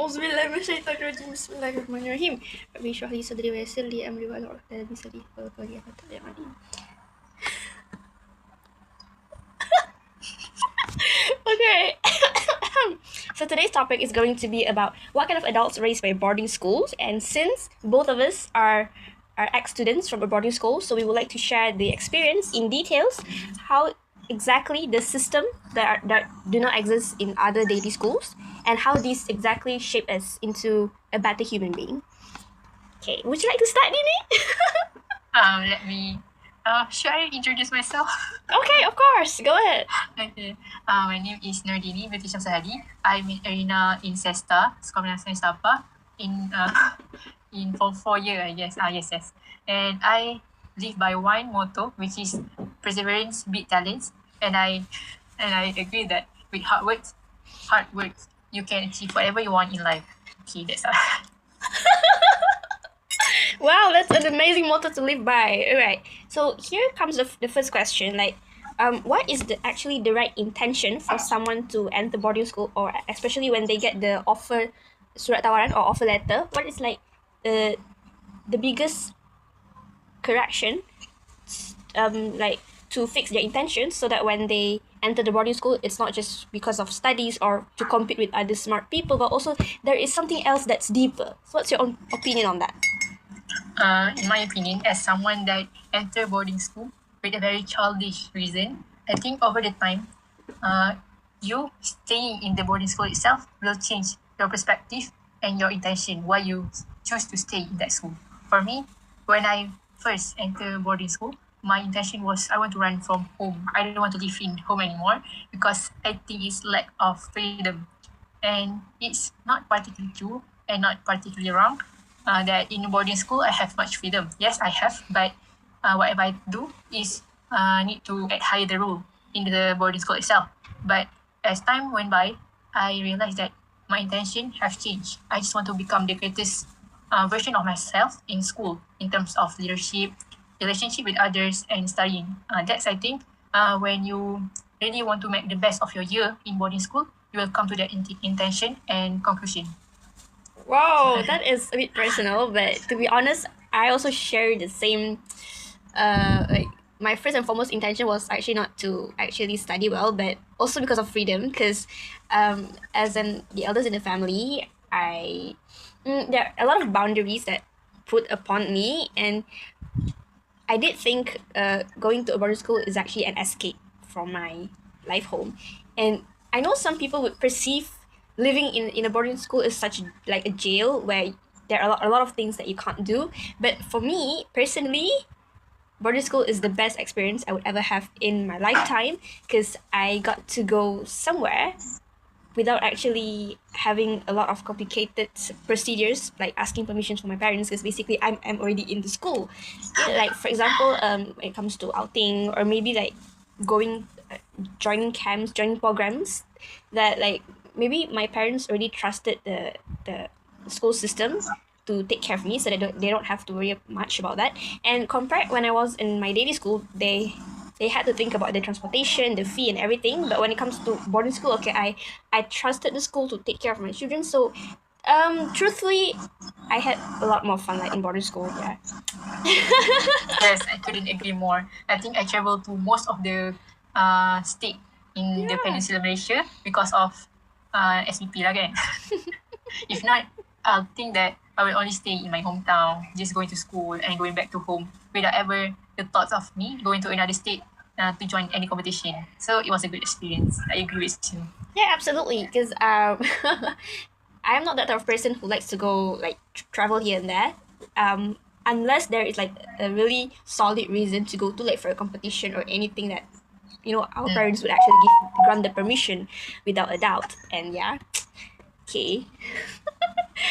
Auzubillahi minasyaitonirrajim. Bismillahirrahmanirrahim. Rabbi shrah li sadri wa yassir li amri wa hlul 'uqdatam min lisani yafqahu qawli. Okay. So today's topic is going to be about what kind of adults raised by boarding schools. And since both of us are ex-students from a boarding school, so we would like to share the experience in details, how exactly the system that do not exist in other daily schools, and how these exactly shape us into a better human being. Okay, would you like to start, Dini? Should I introduce myself? Okay, of course. Go ahead. Okay. My name is Dini binti Syamsahadi. I'm in Arena in SESTA, Sekolah Menengah Sains Sabah, in Form 4 year, I guess. Yes. And I live by one motto, which is perseverance beat talents. And I agree that with hard work, you can achieve whatever you want in life. Okay, that's all. Wow, that's an amazing motto to live by. All right. So here comes the first question. Like, what is actually the right intention for someone to enter boarding school, or especially when they get the offer, surat tawaran or offer letter? What is like the biggest correction, like to fix their intentions so that when they enter the boarding school, it's not just because of studies or to compete with other smart people, but also there is something else that's deeper. So what's your own opinion on that? In my opinion, as someone that entered boarding school with a very childish reason, I think over the time, you staying in the boarding school itself will change your perspective and your intention why you choose to stay in that school. For me, when I first entered boarding school, my intention was I want to run from home. I don't want to live in home anymore because I think it's lack of freedom. And it's not particularly true and not particularly wrong that in boarding school I have much freedom. Yes, I have, but whatever I do is need to adhere the rule in the boarding school itself. But as time went by, I realized that my intention have changed. I just want to become the greatest version of myself in school in terms of leadership, relationship with others, and studying. That's, I think, when you really want to make the best of your year in boarding school, you will come to that intention and conclusion. Wow, that is a bit personal, but to be honest, I also share the same. Like my first and foremost intention was actually not to actually study well, but also because of freedom. Because, as the eldest in the family, there are a lot of boundaries that put upon me, and I did think going to a boarding school is actually an escape from my life home, and I know some people would perceive living in a boarding school is such like a jail where there are a lot of things that you can't do. But for me personally, boarding school is the best experience I would ever have in my lifetime, because I got to go somewhere without actually having a lot of complicated procedures like asking permissions from my parents, because basically I'm already in the school. Like for example, when it comes to outing or maybe like going joining camps, joining programs, that like maybe my parents already trusted the school system to take care of me, so they don't have to worry much about that. And compared when I was in my daily school, they had to think about the transportation, the fee, and everything. But when it comes to boarding school, okay, I trusted the school to take care of my children. So, truthfully, I had a lot more fun like in boarding school. Yeah. Yes, I couldn't agree more. I think I traveled to most of the state in the Peninsula Malaysia because of SBP lah kan. If not, I'll think that I will only stay in my hometown, just going to school and going back to home without ever the thoughts of me going to another state to join any competition. So it was a good experience. I agree with you. Yeah, absolutely. Because I am not that type of person who likes to go like travel here and there. Unless there is like a really solid reason to go to, like for a competition or anything that our parents would actually grant the permission without a doubt. And yeah, okay.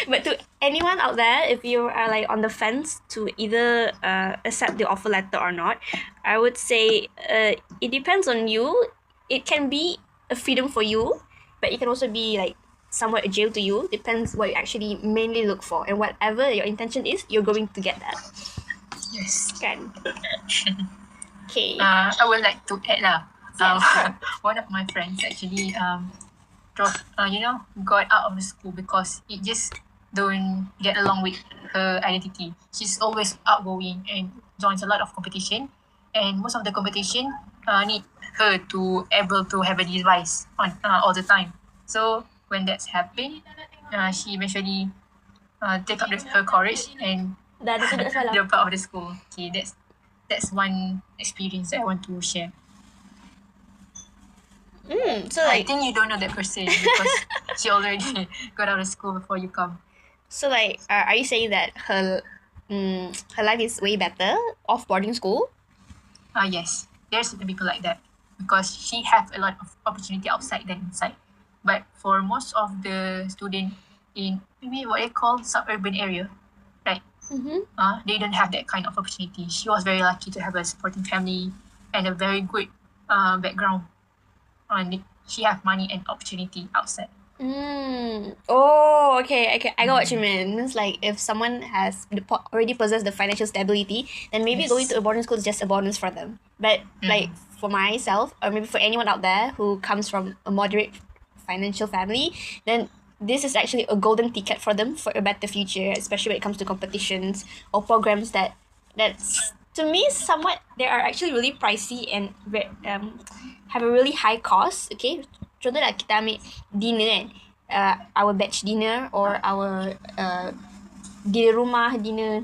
But to anyone out there, if you are like on the fence to either accept the offer letter or not, I would say it depends on you. It can be a freedom for you, but it can also be like somewhat a jail to you. Depends what you actually mainly look for, and whatever your intention is, you're going to get that. Yes. Kan? Okay. I would like to add Yes, sure. one of my friends actually got out of the school because it just don't get along with her identity. She's always outgoing and joins a lot of competition, and most of the competition need her to able to have a device on all the time. So when that's happened, she eventually take up her courage and Dah ada tidak salah. drop out of the school. Okay, that's one experience that I want to share. So I like, think you don't know that person because she already got out of school before you come. so like, are you saying that her life is way better off boarding school? Yes, there's certain people like that because she have a lot of opportunity outside than inside. But for most of the student in maybe what they call suburban area, right? They don't have that kind of opportunity. She was very lucky to have a supporting family and a very good background. And she have money and opportunity outside. Oh, okay. I got what you mean. It's like if someone has already possessed the financial stability, then maybe going to a boarding school is just a bonus for them. But like for myself, or maybe for anyone out there who comes from a moderate financial family, then this is actually a golden ticket for them for a better future, especially when it comes to competitions or programs that's to me somewhat they are actually really pricey and have a really high cost. Okay, contoh lah kita ambil dinner kan, our batch dinner or our dinner rumah, dinner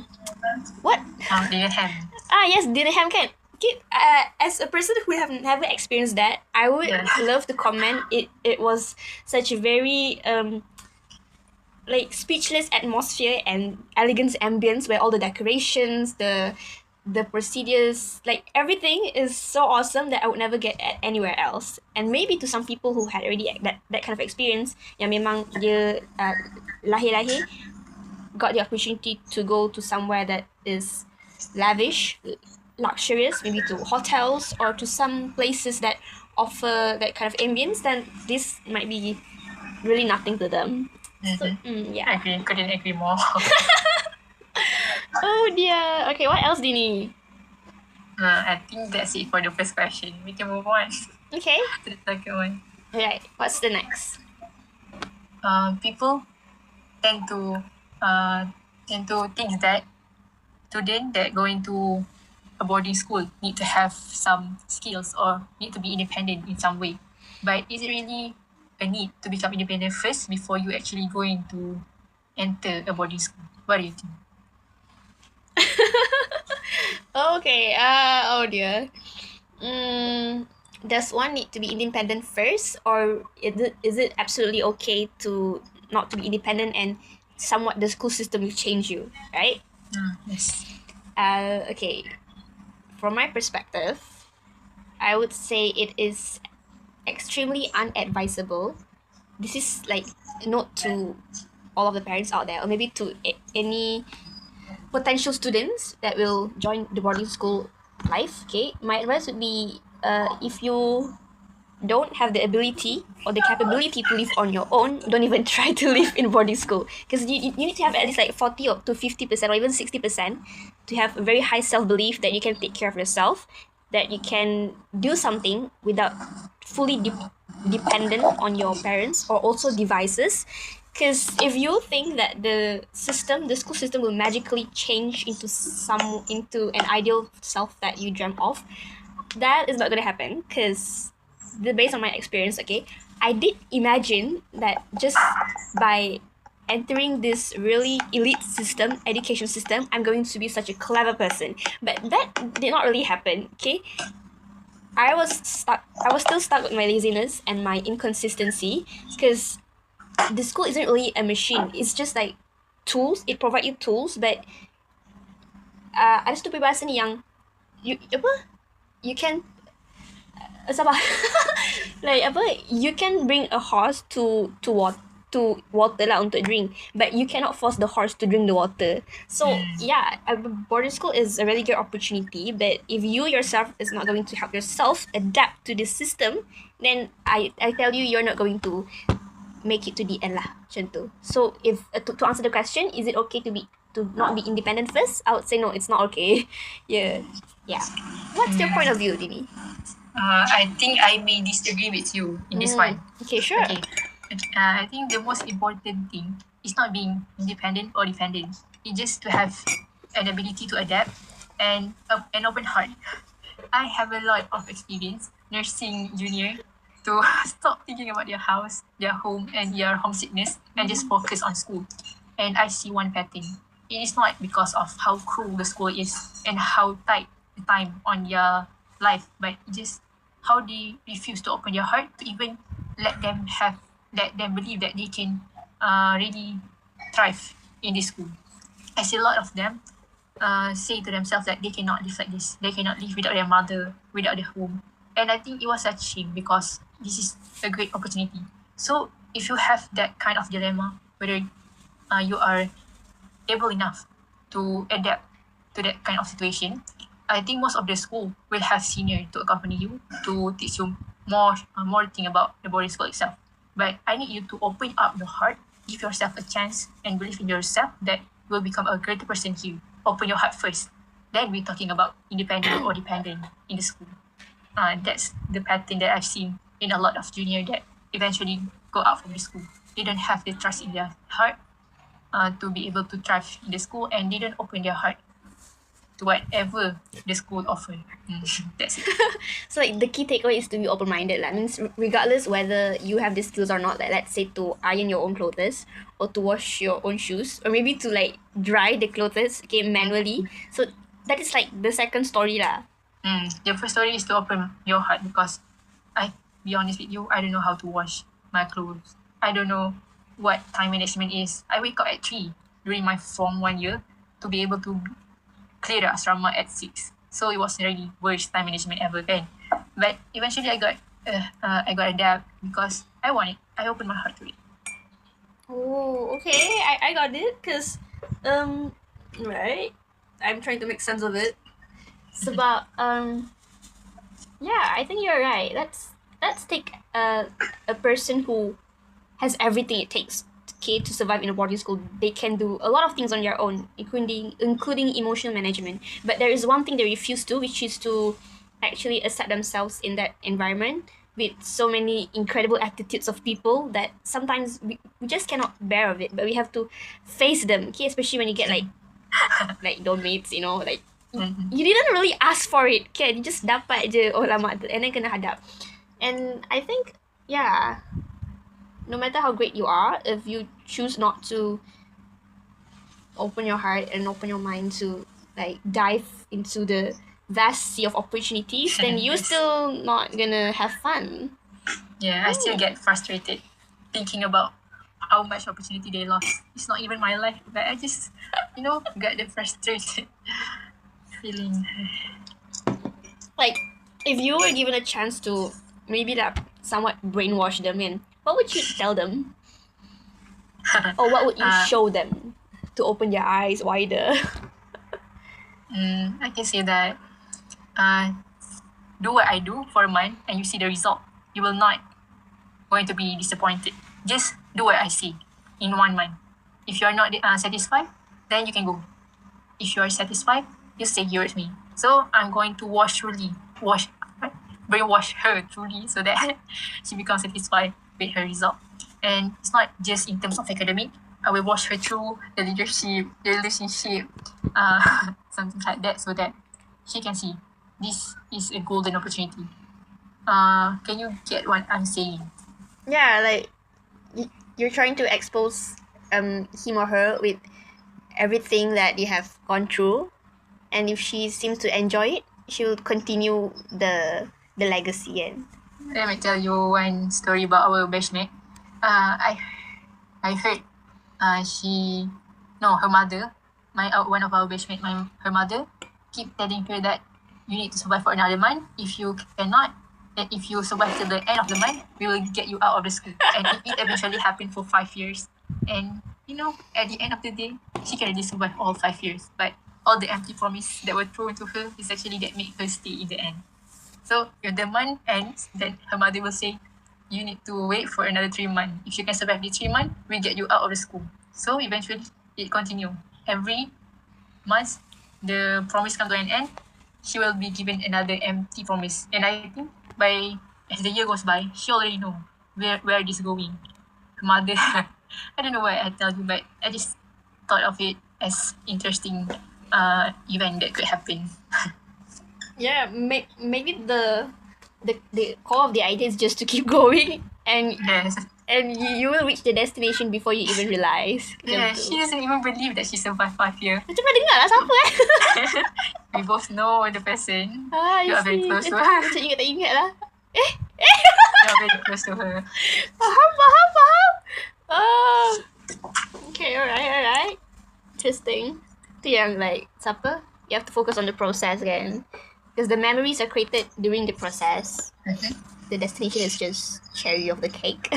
what? Dinner ham. Yes, dinner ham kan. Okay, as a person who have never experienced that, I would love to comment it was such a very like speechless atmosphere and elegant ambience where all the decorations, the procedures, like everything is so awesome that I would never get at anywhere else. And maybe to some people who had already that kind of experience, yang memang dia lahir got the opportunity to go to somewhere that is lavish, luxurious, maybe to hotels or to some places that offer that kind of ambience, then this might be really nothing to them. So, yeah. Couldn't agree more. Oh dear. Okay, what else, Dini? I think that's it for the first question. We can move on Okay. to the second one. Alright, what's the next? People tend to think that students that going to a boarding school need to have some skills or need to be independent in some way. But is it really a need to become independent first before you actually going to enter a boarding school? What do you think? Okay, oh dear. Does one need to be independent first, or is it absolutely okay to not to be independent and somewhat the school system will change you, right? Yes. Okay. From my perspective, I would say it is extremely unadvisable. This is like a note to all of the parents out there, or maybe to any potential students that will join the boarding school life. Okay, my advice would be if you don't have the ability or the capability to live on your own, don't even try to live in boarding school, because you need to have at least like 40 or to 50% or even 60% to have a very high self-belief that you can take care of yourself, that you can do something without fully dependent on your parents or also devices. Because if you think that the school system will magically change into an ideal self that you dreamt of, that is not going to happen. Because based on my experience, okay, I did imagine that just by entering this really elite education system, I'm going to be such a clever person. But that did not really happen, okay? I was still stuck with my laziness and my inconsistency, because the school isn't really a machine. It's just like tools. It provides you tools, but ada satu peribahasa ni yang you can sabar like you can bring a horse to water lah untuk drink, but you cannot force the horse to drink the water. So yeah, a boarding school is a really good opportunity, but if you yourself is not going to help yourself adapt to this system, then I tell you, you're not going to make it to the end lah, macam tu. So if to answer the question, is it okay to not be independent first? I would say no, it's not okay. yeah. What's your point of view, Dini? I think I may disagree with you in this one. Okay, sure. Okay. I think the most important thing is not being independent or dependent. It's just to have an ability to adapt and an open heart. I have a lot of experience nursing junior to stop thinking about their house, their home, and their homesickness and just focus on school. And I see one pattern. It is not because of how cruel the school is and how tight the time on their life, but just how they refuse to open their heart to even let them believe that they can really thrive in this school. I see a lot of them say to themselves that they cannot live like this. They cannot live without their mother, without their home. And I think it was a shame because this is a great opportunity. So if you have that kind of dilemma, whether you are able enough to adapt to that kind of situation, I think most of the school will have senior to accompany you to teach you more thing about the boarding school itself. But I need you to open up your heart, give yourself a chance, and believe in yourself that you will become a greater person here. Open your heart first. Then we're talking about independent or dependent in the school. That's the pattern that I've seen in a lot of junior that eventually go out from the school. They don't have the trust in their heart to be able to thrive in the school, and they don't open their heart to whatever the school offer. That's it. So like the key takeaway is to be open-minded. That means regardless whether you have the skills or not, like let's say to iron your own clothes or to wash your own shoes or maybe to like dry the clothes manually. So that is like the second story lah. The first story is to open your heart because I be honest with you, I don't know how to wash my clothes. I don't know what time management is. I wake up at 3 during my Form 1 year to be able to clear the asrama at 6. So it was really worst time management ever then. But eventually I got adapt because I want it. I opened my heart to it. Oh, okay. I got it because right. I'm trying to make sense of it. It's about yeah, I think you're right. Let's take a person who has everything it takes to survive in a boarding school. They can do a lot of things on their own, including emotional management. But there is one thing they refuse to, which is to actually accept themselves in that environment with so many incredible attitudes of people that sometimes we just cannot bear of it. But we have to face them, okay? Especially when you get like dormmates, you know, like you didn't really ask for it, okay? You just dapat je, oh lama tu, and then kena hadap. And I think, yeah, no matter how great you are, if you choose not to open your heart and open your mind to like dive into the vast sea of opportunities, then you're still not gonna have fun. Yeah, I still get frustrated thinking about how much opportunity they lost. It's not even my life, but I just, get the frustrated feeling. Like, if you were given a chance to maybe like somewhat brainwash them in, what would you tell them? Or what would you show them to open their eyes wider? I can say that do what I do for a month and you see the result. You will not going to be disappointed. Just do what I see in 1 month. If you are not satisfied, then you can go. If you are satisfied, you stay here with me. So I'm going to brainwash her truly so that she becomes satisfied with her result. And it's not just in terms of academic. I will watch her through the leadership, the relationship, something like that, so that she can see this is a golden opportunity. Can you get what I'm saying? Yeah, like you're trying to expose him or her with everything that they have gone through, and if she seems to enjoy it, she will continue the legacy. And let me tell you one story about our batchmate. I heard her mother, one of our batchmate, her mother keep telling her that you need to survive for another month. If you cannot, then if you survive till the end of the month, we will get you out of the school. And it eventually happened for 5 years. And at the end of the day, she can really survive all 5 years. But all the empty promise that were thrown to her is actually that make her stay in the end. So if the month ends, then her mother will say, you need to wait for another 3 months. If you can survive the 3 months, we get you out of the school. So eventually, it continue. Every month, the promise come to an end, she will be given another empty promise. And I think as the year goes by, she already know where this is going. mother. I don't know why I tell you, but I just thought of it as interesting event that could happen. Yeah, maybe the core of the idea is just to keep going, and Yes. you will reach the destination before you even realize. Yeah, Macam tu. she doesn't even believe that she survived 5 years. Macam pernah dengar lah siapa We both know the person. I You are very see. close to her. Macam ingat tak ingat lah. You are very close to her. Faham. Oh. Okay, alright. Interesting. Tu yang like, siapa? You have to focus on the process kan. Because the memories are created during the process. The destination is just cherry of the cake.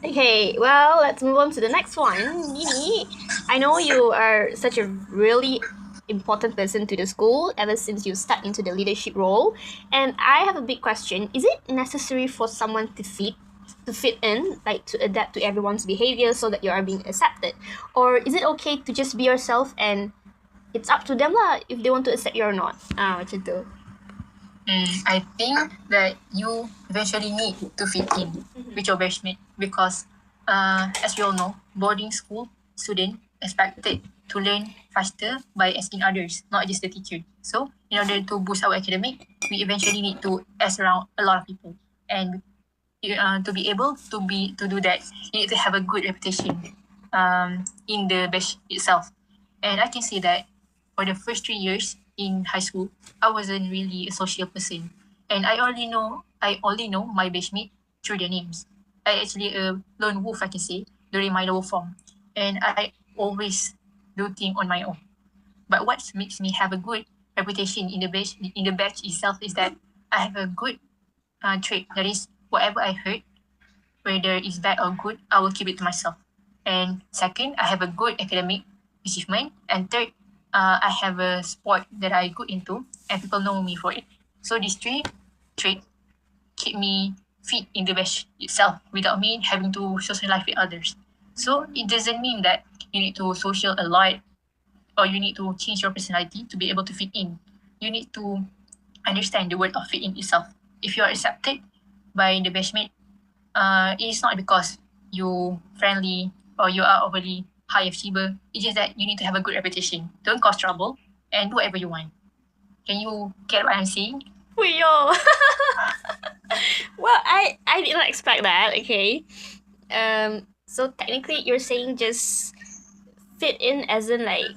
Okay, well, let's move on to the next one. Dini, I know you are such a really important person to the school ever since you stepped into the leadership role. And I have a big question. Is it necessary for someone to fit in, like to adapt to everyone's behavior so that you are being accepted? Or is it okay to just be yourself and it's up to them lah if they want to accept you or not? Macam tu. I think that you eventually need to fit in with your batchmate because, as we all know, boarding school student expected to learn faster by asking others, not just the teacher. So, in order to boost our academic, we eventually need to ask around a lot of people, and to be able to do that, you need to have a good reputation in the batch itself. And I can say that for the first 3 years in high school, I wasn't really a social person, and I only know my batchmate through their names. I actually a lone wolf, I can say, during my lower form, and I always do things on my own. But what makes me have a good reputation in the batch itself is that I have a good trait. That is, whatever I heard, whether it's bad or good, I will keep it to myself. And second, I have a good academic achievement. And third, I have a sport that I good into, and people know me for it. So these 3 traits keep me fit in the batch itself without me having to socialize with others. So it doesn't mean that you need to social a lot or you need to change your personality to be able to fit in. You need to understand the word of fit in itself. If you are accepted by the batchmate, it is not because you friendly or you are overly high achiever. It's just that you need to have a good reputation. Don't cause trouble and do whatever you want. Can you get what I'm saying? Yo. Well, I did not expect that. Okay. So technically, you're saying just fit in as in like,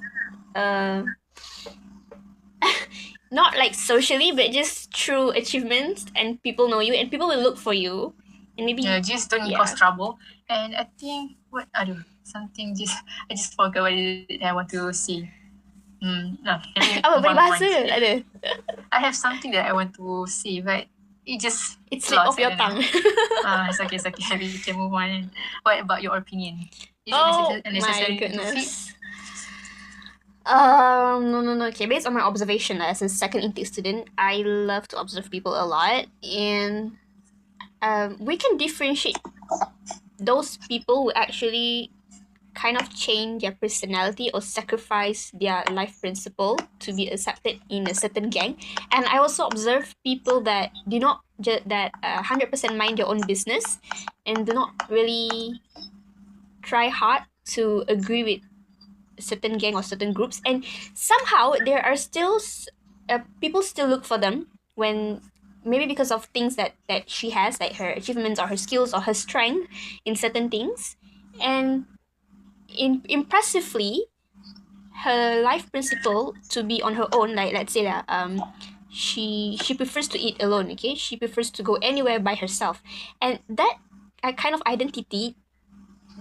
not like socially, but just through achievements, and people know you, and people will look for you, and maybe just don't cause trouble. And I think I just forgot what I want to say. Apa peribahasa ada? I have something that I want to say, but it's slip off your tongue. It's okay. We can move on. What about your opinion? Is it necessary my goodness. to fit? No. Okay, based on my observation as a second intake student, I love to observe people a lot, and we can differentiate those people who actually kind of change their personality or sacrifice their life principle to be accepted in a certain gang. And I also observe people that do not 100% mind their own business and do not really try hard to agree with certain gang or certain groups, and somehow there are still people still look for them when maybe because of things that she has, like her achievements or her skills or her strength in certain things, and impressively her life principle to be on her own, like let's say that she prefers to eat alone. Okay, she prefers to go anywhere by herself, and that kind of identity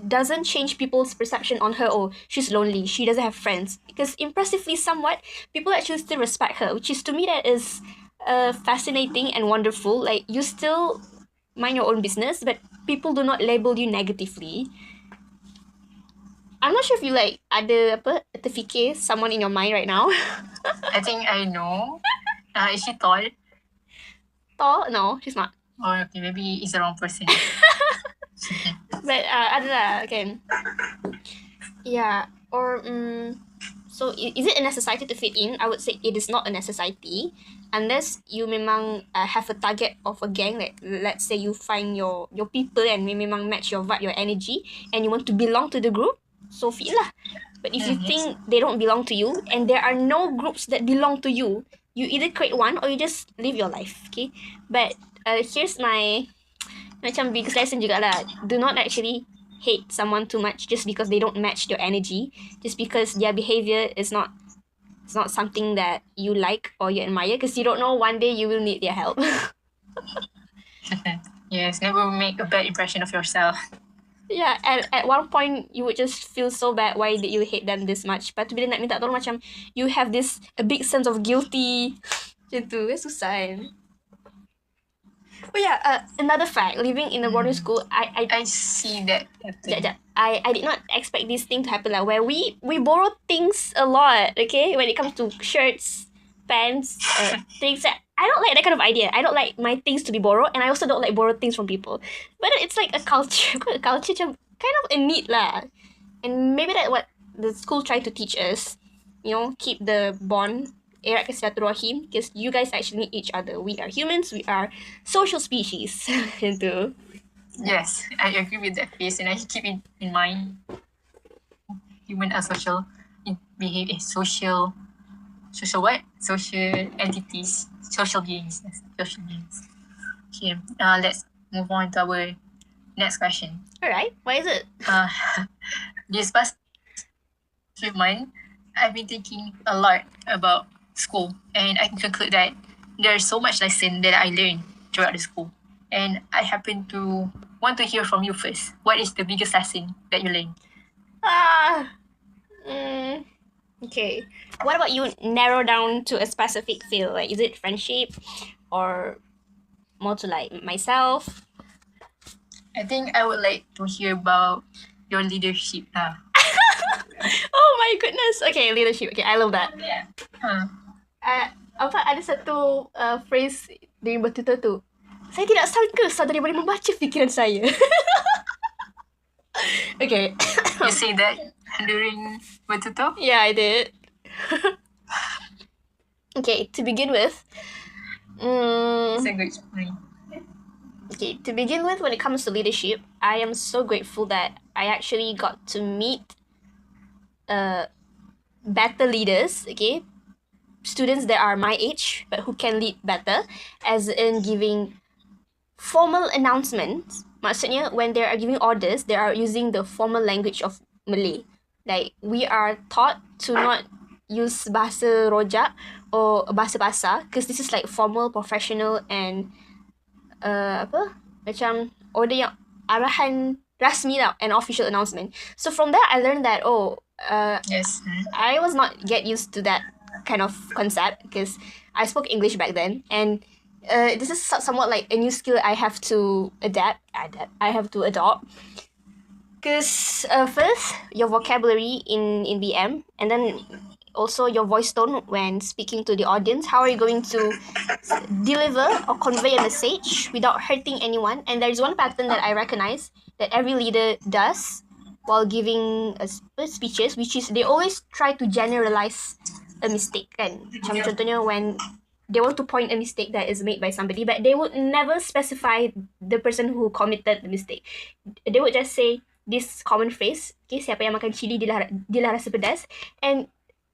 doesn't change people's perception on her. Oh, she's lonely, she doesn't have friends, because impressively somewhat people actually still respect her, which is, to me, that is fascinating and wonderful. Like, you still mind your own business, but people do not label you negatively. I'm not sure if you like ada terfikir someone in your mind right now. I think I know. Is she tall? Tall? No, she's not. Oh, okay, maybe it's the wrong person. But ada lah kan. Yeah, or So is it a necessity to fit in? I would say it is not a necessity unless you memang have a target of a gang. Like let's say you find your people and memang match your vibe, your energy, and you want to belong to the group. So fit lah. But if you think they don't belong to you and there are no groups that belong to you, you either create one or you just live your life. Okay. But here's my macam biggest lesson jugalah. Do not actually hate someone too much just because they don't match your energy, just because their behavior is not something that you like or you admire, because you don't know one day you will need their help. Yes, never make a bad impression of yourself. Yeah, at one point you would just feel so bad, why did you hate them this much? But bila nak minta tolong macam you have this a big sense of guilty. Macam tu, susah kan. Oh yeah, another fact, living in a boarding school, I see that happen. I did not expect this thing to happen lah, where we borrow things a lot, okay? When it comes to shirts, pants, things that I don't like that kind of idea. I don't like my things to be borrowed, and I also don't like borrowed things from people. But it's like a culture, macam kind of a need lah. And maybe that's what the school tried to teach us, you know, keep the bond, erat silaturahim, because you guys actually need each other. We are humans, we are social species. Gitu. Yes, I agree with that face, and I keep it in mind. Human are social social what? Social entities, social beings. Yes, social beings. Okay, let's move on to our next question. Alright, why is it? This past few months, I've been thinking a lot about school, and I can conclude that there's so much lesson that I learned throughout the school. And I happen to want to hear from you first. What is the biggest lesson that you learned? Okay. What about you narrow down to a specific field? Like, is it friendship or more to like myself? I think I would like to hear about your leadership. Oh my goodness. Okay, leadership. Okay, I love that. Ada satu phrase dari bertutur tu. Saya tidak sangka saudari boleh membaca fikiran saya. Okay. You say that during bertutur? Yeah, I did. Okay, to begin with, It's a good point. Okay, to begin with, when it comes to leadership, I am so grateful that I actually got to meet better leaders, okay? Students that are my age, but who can lead better, as in giving formal announcements. Maksudnya, when they are giving orders, they are using the formal language of Malay. Like, we are taught to not use bahasa rojak or bahasa pasar, because this is like formal, professional, and macam order yang arahan rasmi lah, an official announcement. So from that, I learned that yes, I was not get used to that kind of concept, because I spoke English back then, and this is somewhat like a new skill I have to adopt. Because first, your vocabulary in BM, and then also your voice tone when speaking to the audience. How are you going to deliver or convey a message without hurting anyone? And there's one pattern that I recognize that every leader does while giving speeches, which is they always try to generalize a mistake, kan? Macam contohnya when they want to point a mistake that is made by somebody, but they would never specify the person who committed the mistake. They would just say this common phrase, okay, siapa yang makan chili dia lah rasa pedas. And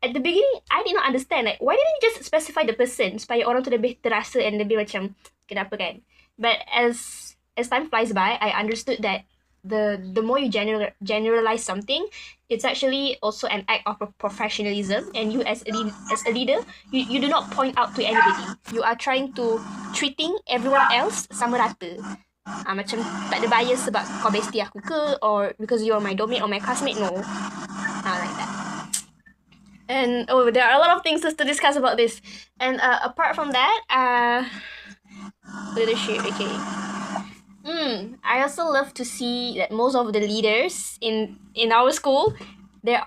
at the beginning, I did not understand, like, why didn't you just specify the person supaya orang tu lebih terasa and lebih macam kenapa kan? But as time flies by, I understood that the more you generalize something, it's actually also an act of professionalism, and you as a leader, you do not point out to anybody. You are trying to treating everyone else sama rata. Macam tak ada bias sebab kau bestie aku ke, or because you are my dormmate or my classmate. No, like that. And there are a lot of things to discuss about this. And apart from that, leadership. Okay. I also love to see that most of the leaders in our school,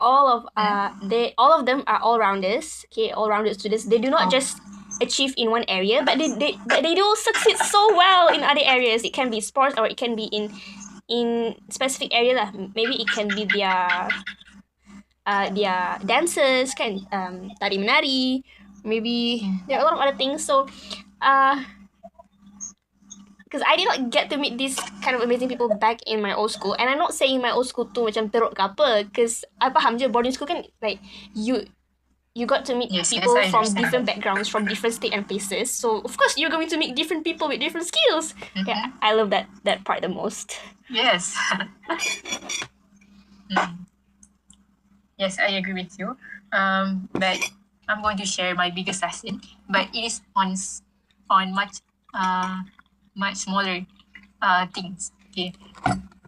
all of them are all-rounders. Okay, all-rounded students. They do not just achieve in one area, but they do succeed so well in other areas. It can be sports, or it can be in specific area lah. Maybe it can be their their dances kan, tari menari, maybe there are a lot of other things. So because I did not get to meet these kind of amazing people back in my old school, and I'm not saying my old school tu macam teruk ke apa, because I faham je boarding school kan, like you got to meet Yes, people I from understand. different backgrounds, from different state and places. So of course you're going to meet different people with different skills. Yeah, I love that part the most. Yes. Yes, I agree with you. But I'm going to share my biggest lesson, but it is on much smaller things. Okay,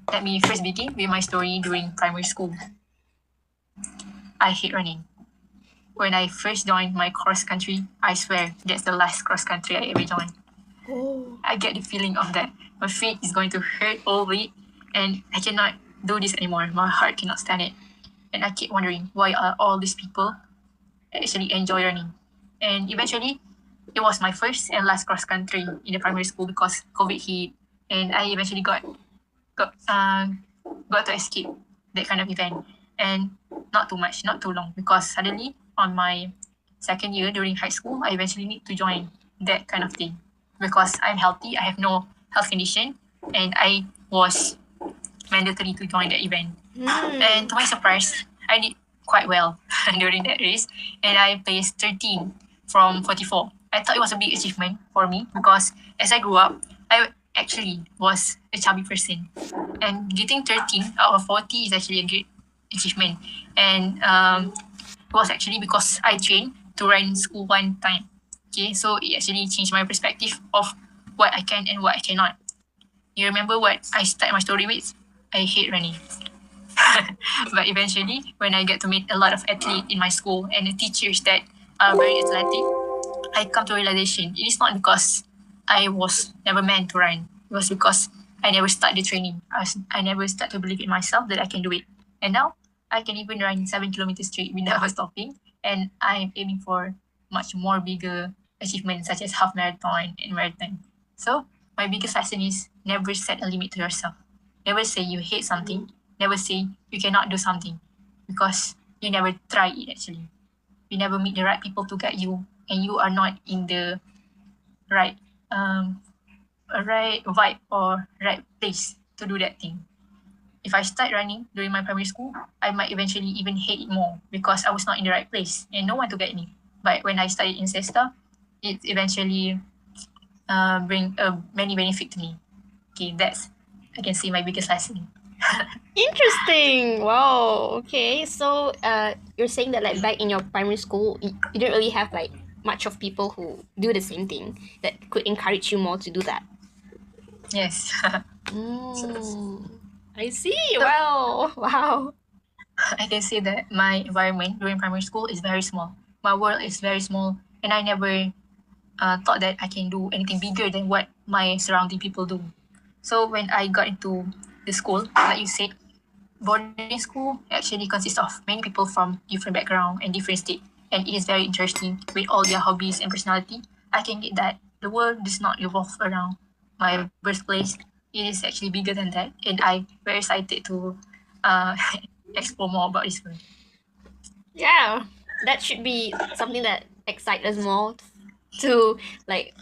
let me first begin with my story during primary school. I hate running. When I first joined my cross country, I swear that's the last cross country I ever joined. I get the feeling of that my feet is going to hurt all week, and I cannot do this anymore. My heart cannot stand it, and I keep wondering why are all these people actually enjoy running. And eventually, it was my first and last cross country in the primary school because COVID hit, and I eventually got to escape that kind of event, and not too much, not too long, because suddenly on my second year during high school, I eventually need to join that kind of thing because I'm healthy, I have no health condition, and I was mandatory to join the event. And to my surprise, I did quite well during that race, and I placed 13 from 44. I thought it was a big achievement for me because as I grew up, I actually was a chubby person, and getting 13 out of 40 is actually a great achievement. And it was actually because I trained to run in school one time. Okay, so it actually changed my perspective of what I can and what I cannot. You remember what I started my story with? I hate running. But eventually, when I get to meet a lot of athletes in my school and the teachers that are very athletic, I come to realization it is not because I was never meant to run. It was because I never start the training. I never start to believe in myself that I can do it. And now I can even run 7 kilometers straight without stopping. And I'm aiming for much more bigger achievements such as half marathon and marathon. So my biggest lesson is never set a limit to yourself. Never say you hate something. Never say you cannot do something because you never try it actually. You never meet the right people to guide you, and you are not in the right right vibe or right place to do that thing. If I start running during my primary school, I might eventually even hate it more because I was not in the right place and no one to guide me. But when I studied in SESTA, it eventually bring many benefit to me. Okay, that's I can say my biggest lesson. Interesting. Wow. Okay. So you're saying that like back in your primary school, you didn't really have like much of people who do the same thing that could encourage you more to do that. Yes. I see. Wow. Wow. I can say that my environment during primary school is very small. My world is very small, and I never thought that I can do anything bigger than what my surrounding people do. So when I got into the school, like you said, boarding school actually consists of many people from different background and different state, and it is very interesting with all their hobbies and personality. I can get that the world does not revolve around my birthplace. It is actually bigger than that, and I'm very excited to explore more about this world. Yeah, that should be something that excites us more to like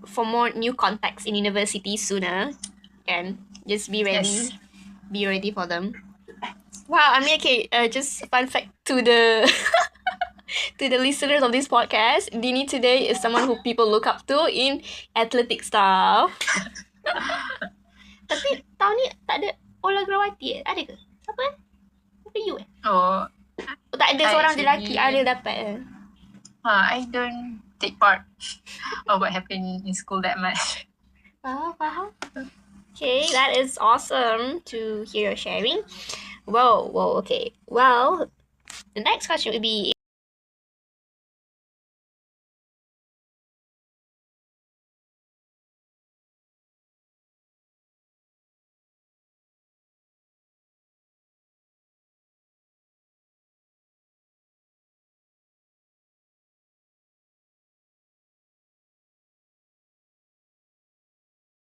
for more new contacts in university sooner, and just be ready. Yes. Be ready for them. Wow, I mean, okay, just a fun fact to the to the listeners of this podcast, Dini today is someone who people look up to in athletic stuff. Tapi tahun ni tak ada olahrawati Ada ke? Siapa Siapa you Oh, tak ada seorang lelaki ada dapat I don't take part of what happened in school that much. Faham. Okay, that is awesome to hear your sharing. Whoa, okay. Well, the next question would be